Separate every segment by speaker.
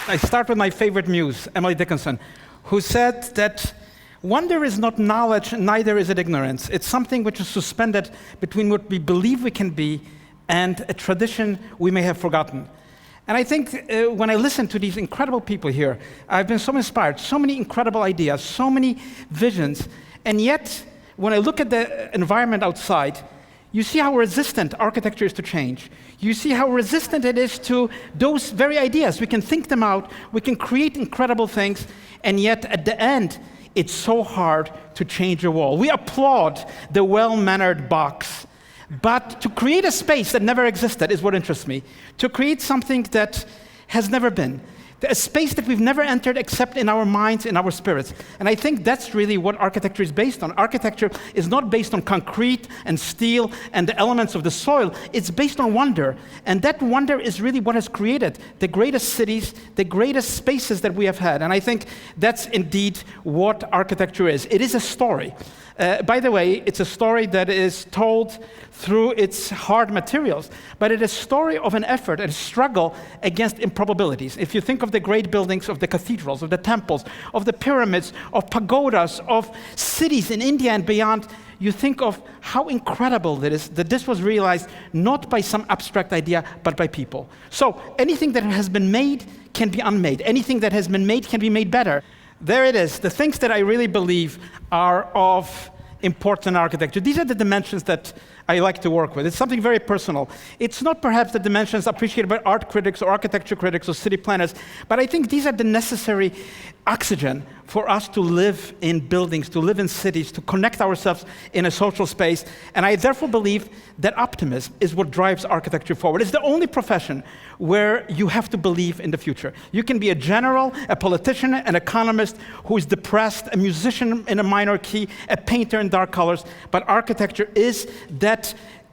Speaker 1: I start with my favorite muse, Emily Dickinson, who said that wonder is not knowledge, neither is it ignorance. It's something which is suspended between what we believe we can be and a tradition we may have forgotten. And I think when I listen to these incredible people here, I've been so inspired, so many incredible ideas, so many visions, and yet when I look at the environment outside, you see how resistant architecture is to change. You see how resistant it is to those very ideas. We can think them out, we can create incredible things, and yet at the end, it's so hard to change a wall. We applaud the well-mannered box, but to create a space that never existed is what interests me. To create something that has never been. A space that we've never entered except in our minds, in our spirits. And I think that's really what architecture is based on. Architecture is not based on concrete and steel and the elements of the soil. It's based on wonder. And that wonder is really what has created the greatest cities, the greatest spaces that we have had. And I think that's indeed what architecture is. It is a story. By the way, it's a story that is told through its hard materials, but it is a story of an effort, a struggle against improbabilities. If you think of the great buildings of the cathedrals, of the temples, of the pyramids, of pagodas, of cities in India and beyond, you think of how incredible it is that this was realized not by some abstract idea, but by people. So anything that has been made can be unmade. Anything that has been made can be made better. There it is, the things that I really believe are of importance in architecture. These are the dimensions that I like to work with. It's something very personal. It's not perhaps the dimensions appreciated by art critics or architecture critics or city planners, but I think these are the necessary oxygen for us to live in buildings, to live in cities, to connect ourselves in a social space. And I therefore believe that optimism is what drives architecture forward. It's the only profession where you have to believe in the future. You can be a general, a politician, an economist who is depressed, a musician in a minor key, a painter in dark colors, but architecture is that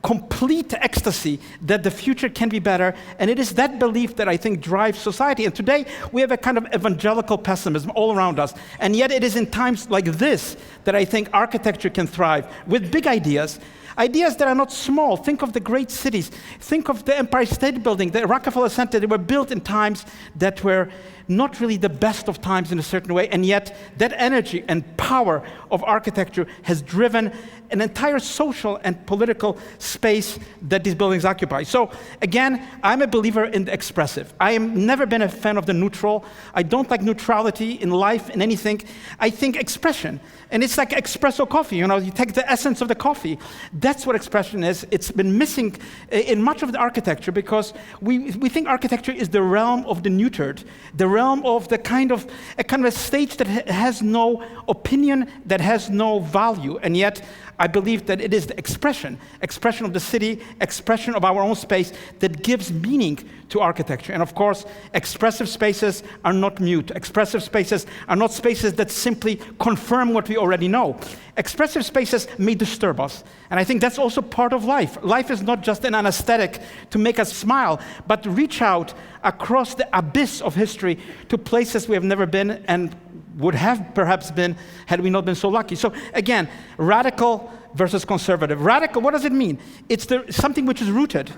Speaker 1: complete ecstasy that the future can be better, and it is that belief that I think drives society. And today, we have a kind of evangelical pessimism all around us, and yet it is in times like this that I think architecture can thrive, with big ideas, ideas that are not small. Think of the great cities. Think of the Empire State Building, the Rockefeller Center. They were built in times that were not really the best of times in a certain way, and yet that energy and power of architecture has driven an entire social and political space that these buildings occupy. So again, I'm a believer in the expressive. I have never been a fan of the neutral. I don't like neutrality in life, in anything. I think expression. And it's like espresso coffee, you take the essence of the coffee. That's what expression is. It's been missing in much of the architecture because we think architecture is the realm of the neutered, the realm of the kind of a stage that has no opinion, that has no value. And yet, I believe that it is the expression of the city, expression of our own space that gives meaning to architecture. And of course, expressive spaces are not mute. Expressive spaces are not spaces that simply confirm what we already know. Expressive spaces may disturb us. And I think that's also part of life. Life is not just an anesthetic to make us smile, but reach out across the abyss of history to places we have never been and would have perhaps been had we not been so lucky. So again, radical versus conservative. Radical, what does it mean? It's something which is rooted.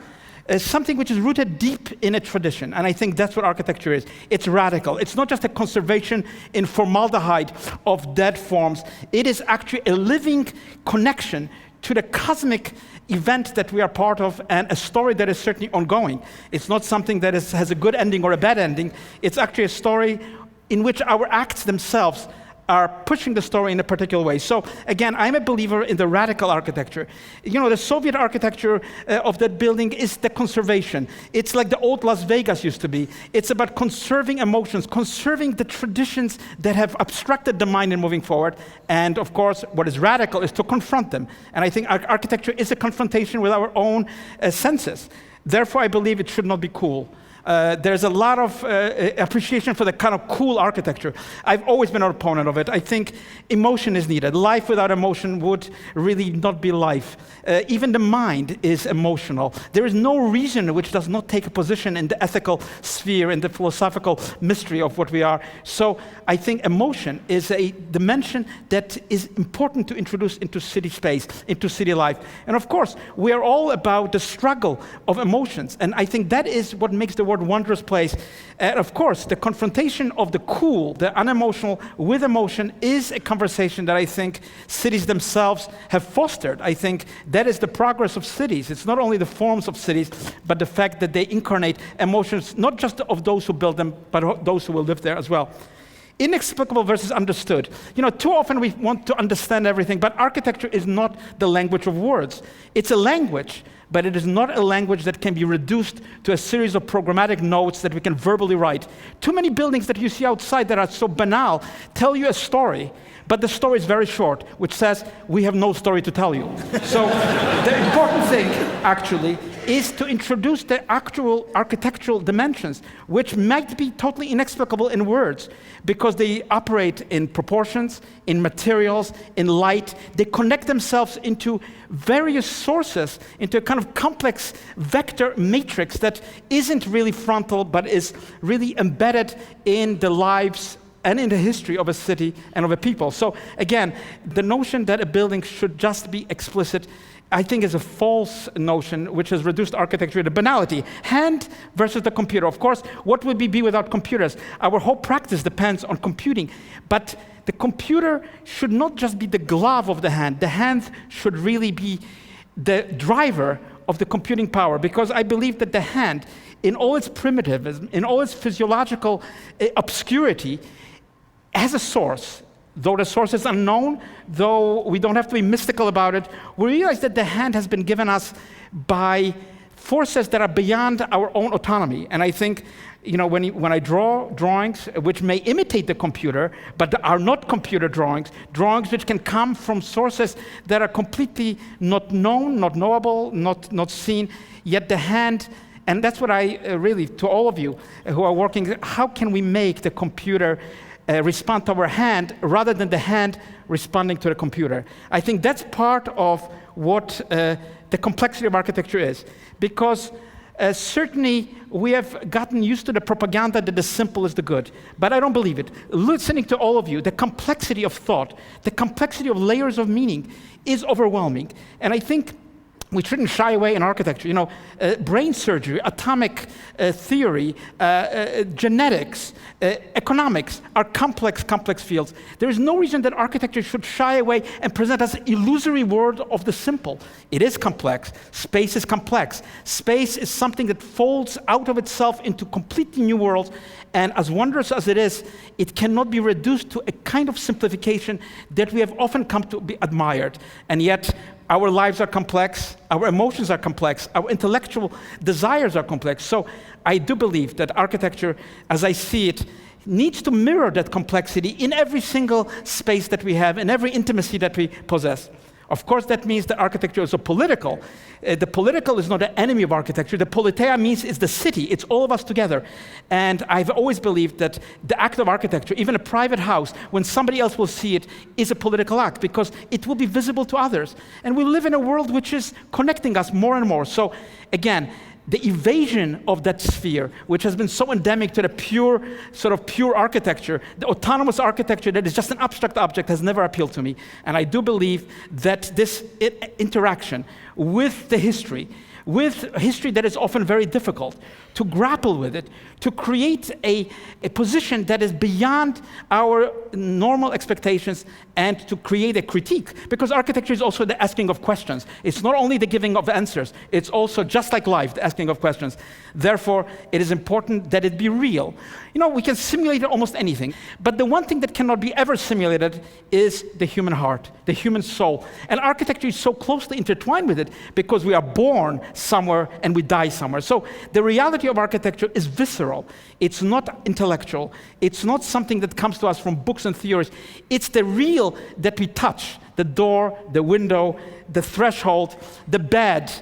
Speaker 1: Something which is rooted deep in a tradition. And I think that's what architecture is. It's radical. It's not just a conservation in formaldehyde of dead forms. It is actually a living connection to the cosmic event that we are part of and a story that is certainly ongoing. It's not something that has a good ending or a bad ending. It's actually a story in which our acts themselves are pushing the story in a particular way. So again, I'm a believer in the radical architecture. The Soviet architecture of that building is the conservation. It's like the old Las Vegas used to be. It's about conserving emotions, conserving the traditions that have obstructed the mind in moving forward. And of course, what is radical is to confront them. And I think architecture is a confrontation with our own senses. Therefore, I believe it should not be cool. There's a lot of appreciation for the kind of cool architecture. I've always been an opponent of it. I think emotion is needed. Life without emotion would really not be life. Even the mind is emotional. There is no reason which does not take a position in the ethical sphere, in the philosophical mystery of what we are. So I think emotion is a dimension that is important to introduce into city space, into city life. And of course, we are all about the struggle of emotions. And I think that is what makes the world word wondrous place. And of course, the confrontation of the cool, the unemotional with emotion is a conversation that I think cities themselves have fostered. I think that is the progress of cities. It's not only the forms of cities, but the fact that they incarnate emotions, not just of those who build them, but of those who will live there as well. Inexplicable versus understood. Too often we want to understand everything, but architecture is not the language of words. It's a language, but it is not a language that can be reduced to a series of programmatic notes that we can verbally write. Too many buildings that you see outside that are so banal tell you a story, but the story is very short, which says, we have no story to tell you. So the important thing, actually, is to introduce the actual architectural dimensions, which might be totally inexplicable in words, because they operate in proportions, in materials, in light. They connect themselves into various sources, into a kind of complex vector matrix that isn't really frontal, but is really embedded in the lives and in the history of a city and of a people. So again, the notion that a building should just be explicit, I think, is a false notion which has reduced architecture to banality. Hand versus the computer. Of course, what would we be without computers? Our whole practice depends on computing. But the computer should not just be the glove of the hand. The hand should really be the driver of the computing power, because I believe that the hand, in all its primitivism, in all its physiological obscurity, has a source. Though the source is unknown, though we don't have to be mystical about it, we realize that the hand has been given us by forces that are beyond our own autonomy. And I think, when I draw drawings which may imitate the computer, but are not computer drawings which can come from sources that are completely not known, not knowable, not seen, yet the hand. And that's what I really, to all of you who are working, how can we make the computer respond to our hand rather than the hand responding to the computer? I think that's part of what the complexity of architecture is. Because certainly we have gotten used to the propaganda that the simple is the good. But I don't believe it. Listening to all of you, the complexity of thought, the complexity of layers of meaning is overwhelming. And I think we shouldn't shy away in architecture. Brain surgery, atomic theory, genetics, economics are complex fields. There is no reason that architecture should shy away and present us an illusory world of the simple. It is complex. Space is complex. Space is something that folds out of itself into completely new worlds. And as wondrous as it is, it cannot be reduced to a kind of simplification that we have often come to be admired. And yet, our lives are complex, our emotions are complex, our intellectual desires are complex. So I do believe that architecture, as I see it, needs to mirror that complexity in every single space that we have, in every intimacy that we possess. Of course, that means that architecture is so political. The political is not an enemy of architecture. The politeia means it's the city. It's all of us together. And I've always believed that the act of architecture, even a private house, when somebody else will see it, is a political act because it will be visible to others. And we live in a world which is connecting us more and more. So again, the evasion of that sphere, which has been so endemic to the pure architecture, the autonomous architecture that is just an abstract object, has never appealed to me. And I do believe that this interaction with the history that is often very difficult, to grapple with it, to create a position that is beyond our normal expectations, and to create a critique. Because architecture is also the asking of questions. It's not only the giving of answers, it's also, just like life, the asking of questions. Therefore, it is important that it be real. We can simulate almost anything, but the one thing that cannot be ever simulated is the human heart, the human soul. And architecture is so closely intertwined with it because we are born somewhere and we die somewhere. So the reality of architecture is visceral. It's not intellectual. It's not something that comes to us from books and theories. It's the real that we touch: the door, the window, the threshold, the bed.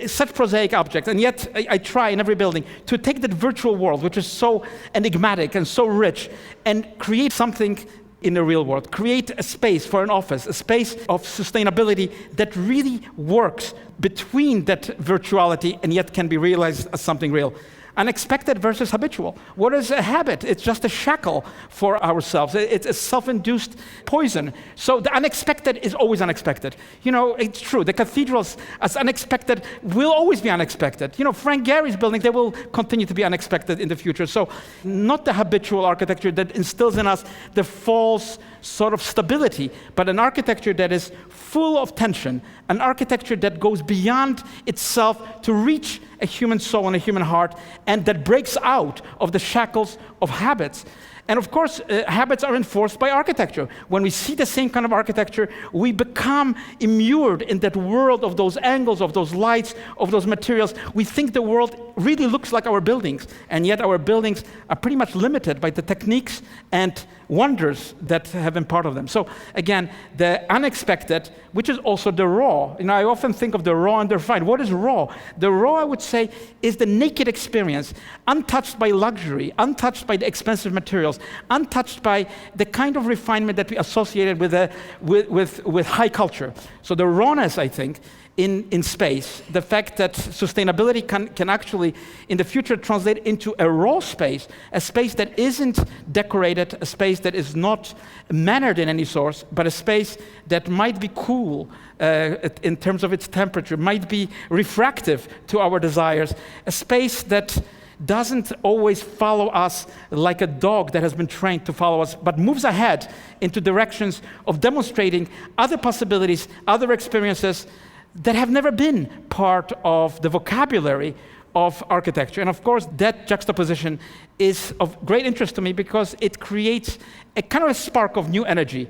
Speaker 1: Such prosaic objects. And yet I try in every building to take that virtual world, which is so enigmatic and so rich, and create something in the real world. Create a space for an office, a space of sustainability that really works between that virtuality and yet can be realized as something real. Unexpected versus habitual. What is a habit? It's just a shackle for ourselves. It's a self-induced poison. So the unexpected is always unexpected. It's true. The cathedrals, as unexpected, will always be unexpected. Frank Gehry's building, they will continue to be unexpected in the future. So not the habitual architecture that instills in us the false sort of stability, but an architecture that is full of tension, an architecture that goes beyond itself to reach a human soul and a human heart, and that breaks out of the shackles of habits. And of course, habits are enforced by architecture. When we see the same kind of architecture, we become immured in that world of those angles, of those lights, of those materials. We think the world really looks like our buildings, and yet our buildings are pretty much limited by the techniques and wonders that have been part of them. So again, the unexpected, which is also the raw. I often think of the raw and the refined. What is raw? The raw, I would say, is the naked experience, untouched by luxury, untouched by the expensive materials, untouched by the kind of refinement that we associated with high culture. So the rawness, I think, in space, the fact that sustainability can actually, in the future, translate into a raw space, a space that isn't decorated, a space that is not mannered in any source, but a space that might be cool in terms of its temperature, might be refractive to our desires, a space that doesn't always follow us like a dog that has been trained to follow us, but moves ahead into directions of demonstrating other possibilities, other experiences that have never been part of the vocabulary of architecture. And of course, that juxtaposition is of great interest to me because it creates a kind of a spark of new energy.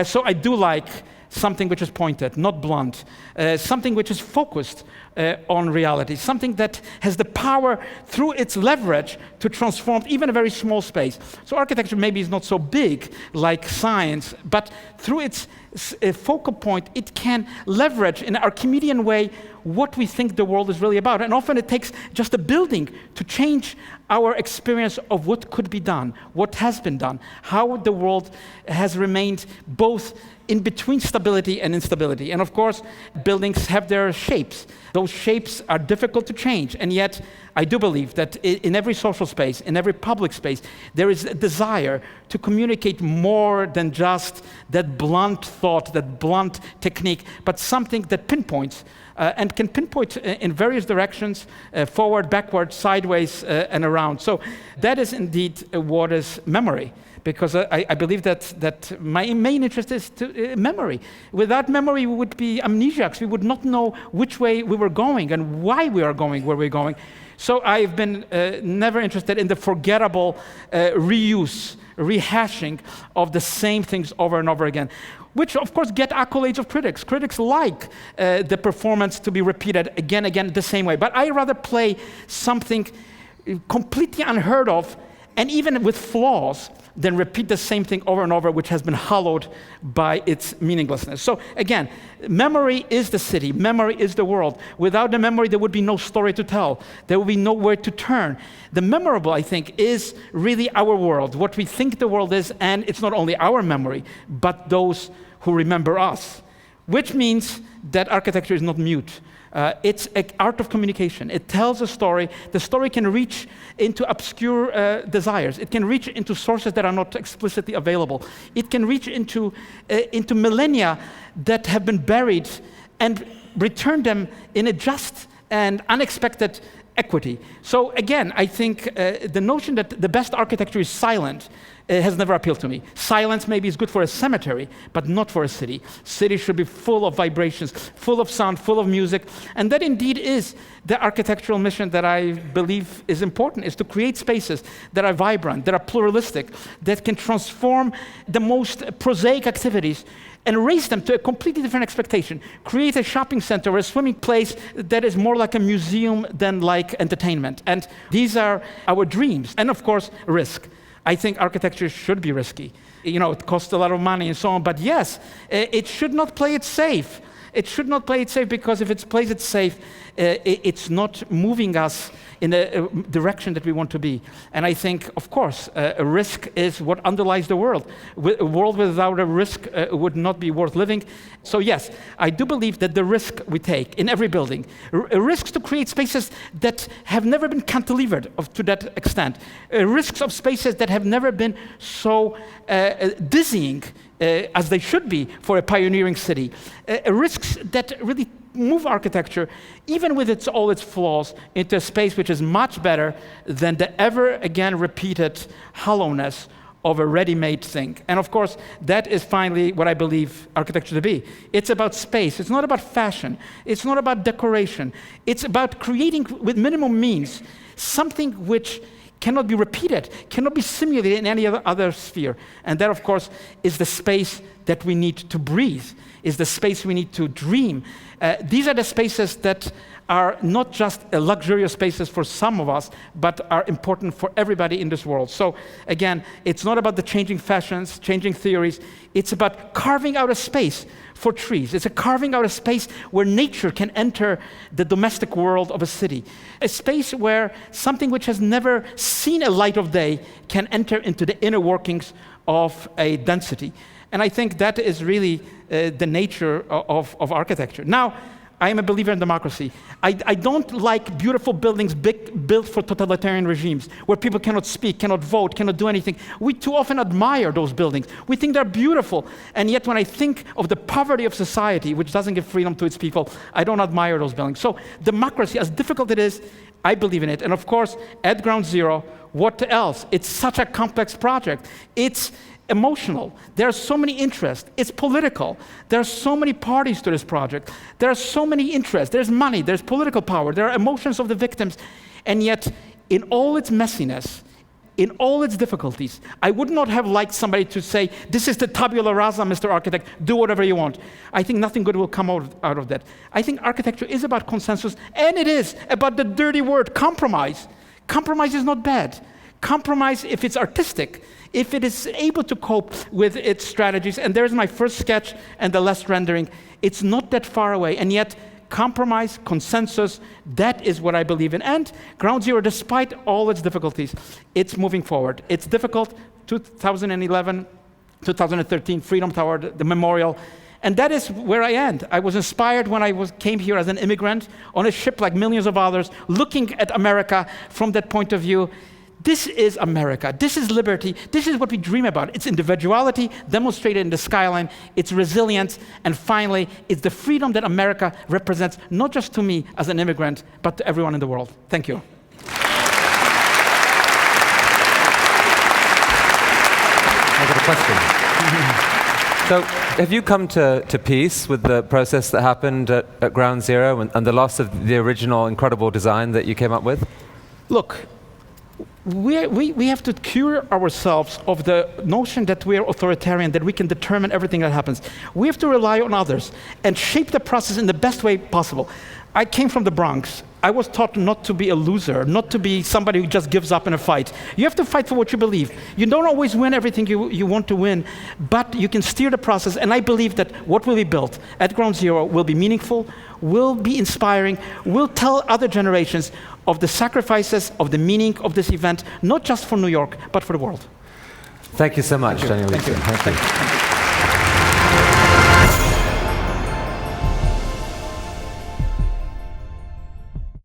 Speaker 1: So I do like something which is pointed, not blunt, something which is focused on reality, something that has the power through its leverage to transform even a very small space. So architecture maybe is not so big like science, but through its focal point, it can leverage in an Archimedean way what we think the world is really about. And often it takes just a building to change our experience of what could be done, what has been done, how the world has remained both in between stability and instability. And of course, buildings have their shapes. Those shapes are difficult to change, and yet I do believe that in every social space, in every public space, there is a desire to communicate more than just that blunt thought, that blunt technique, but something that pinpoints and can pinpoint in various directions, forward, backward, sideways, and around. So that is indeed what is memory. Because I believe that my main interest is memory. Without memory, we would be amnesiacs. We would not know which way we were going and why we are going where we're going. So I've been never interested in the forgettable reuse, rehashing of the same things over and over again, which of course get accolades of critics. Critics like the performance to be repeated again the same way. But I rather play something completely unheard of, and even with flaws, then repeat the same thing over and over, which has been hollowed by its meaninglessness. So again, memory is the city, memory is the world. Without the memory, there would be no story to tell. There would be nowhere to turn. The memorable, I think, is really our world, what we think the world is, and it's not only our memory, but those who remember us, which means that architecture is not mute. It's an art of communication. It tells a story. The story can reach into obscure desires. It can reach into sources that are not explicitly available. It can reach into millennia that have been buried and return them in a just and unexpected equity. So again, I think the notion that the best architecture is silent has never appealed to me. Silence maybe is good for a cemetery, but not for a city. Cities should be full of vibrations, full of sound, full of music. And that indeed is the architectural mission that I believe is important, is to create spaces that are vibrant, that are pluralistic, that can transform the most prosaic activities and raise them to a completely different expectation. Create a shopping center or a swimming place that is more like a museum than like entertainment. And these are our dreams. And of course, risk. I think architecture should be risky. It costs a lot of money and so on, but yes, it should not play it safe. It should not play it safe because if it plays it safe, it's not moving us in a direction that we want to be. And I think, of course, a risk is what underlies the world. A world without a risk would not be worth living. So yes, I do believe that the risk we take in every building, risks to create spaces that have never been cantilevered to that extent, risks of spaces that have never been so dizzying as they should be for a pioneering city, risks that really move architecture, even with all its flaws, into a space which is much better than the ever again repeated hollowness of a ready-made thing. And of course, that is finally what I believe architecture to be. It's about space. It's not about fashion. It's not about decoration. It's about creating, with minimum means, something which cannot be repeated, cannot be simulated in any other sphere. And that, of course, is the space that we need to breathe, is the space we need to dream. These are the spaces that are not just luxurious spaces for some of us, but are important for everybody in this world. So again, it's not about the changing fashions, changing theories. It's about carving out a space for trees. It's a carving out a space where nature can enter the domestic world of a city. A space where something which has never seen a light of day can enter into the inner workings of a density. And I think that is really the nature of architecture. Now, I am a believer in democracy. I don't like beautiful buildings built for totalitarian regimes, where people cannot speak, cannot vote, cannot do anything. We too often admire those buildings. We think they're beautiful, and yet when I think of the poverty of society, which doesn't give freedom to its people, I don't admire those buildings. So democracy, as difficult it is, I believe in it. And of course, at ground zero, what else? It's such a complex project. It's emotional. There are so many interests. It's political. There are so many parties to this project. There are so many interests. There's money. There's political power. There are emotions of the victims. And yet, in all its messiness, in all its difficulties, I would not have liked somebody to say, this is the tabula rasa, Mr. Architect, do whatever you want. I think nothing good will come out of that. I think architecture is about consensus, and it is about the dirty word, compromise. Compromise is not bad. Compromise, if it's artistic, if it is able to cope with its strategies, and there's my first sketch and the last rendering, it's not that far away, and yet compromise, consensus, that is what I believe in. And ground zero, despite all its difficulties, it's moving forward. It's difficult, 2011, 2013, Freedom Tower, the memorial, and that is where I end. I was inspired when I came here as an immigrant on a ship like millions of others, looking at America from that point of view. This is America. This is liberty. This is what we dream about. It's individuality demonstrated in the skyline. It's resilience. And finally, it's the freedom that America represents, not just to me as an immigrant, but to everyone in the world. Thank you.
Speaker 2: I got a question. So, have you come to peace with the process that happened at Ground Zero and the loss of the original incredible design that you came up with?
Speaker 1: Look, we have to cure ourselves of the notion that we are authoritarian, that we can determine everything that happens. We have to rely on others and shape the process in the best way possible. I came from the Bronx. I was taught not to be a loser, not to be somebody who just gives up in a fight. You have to fight for what you believe. You don't always win everything you want to win, but you can steer the process, and I believe that what will be built at Ground Zero will be meaningful, will be inspiring, will tell other generations of the sacrifices, of the meaning of this event, not just for New York, but for the world.
Speaker 2: Thank you so much, Daniel.
Speaker 1: Thank you.
Speaker 2: Thank you.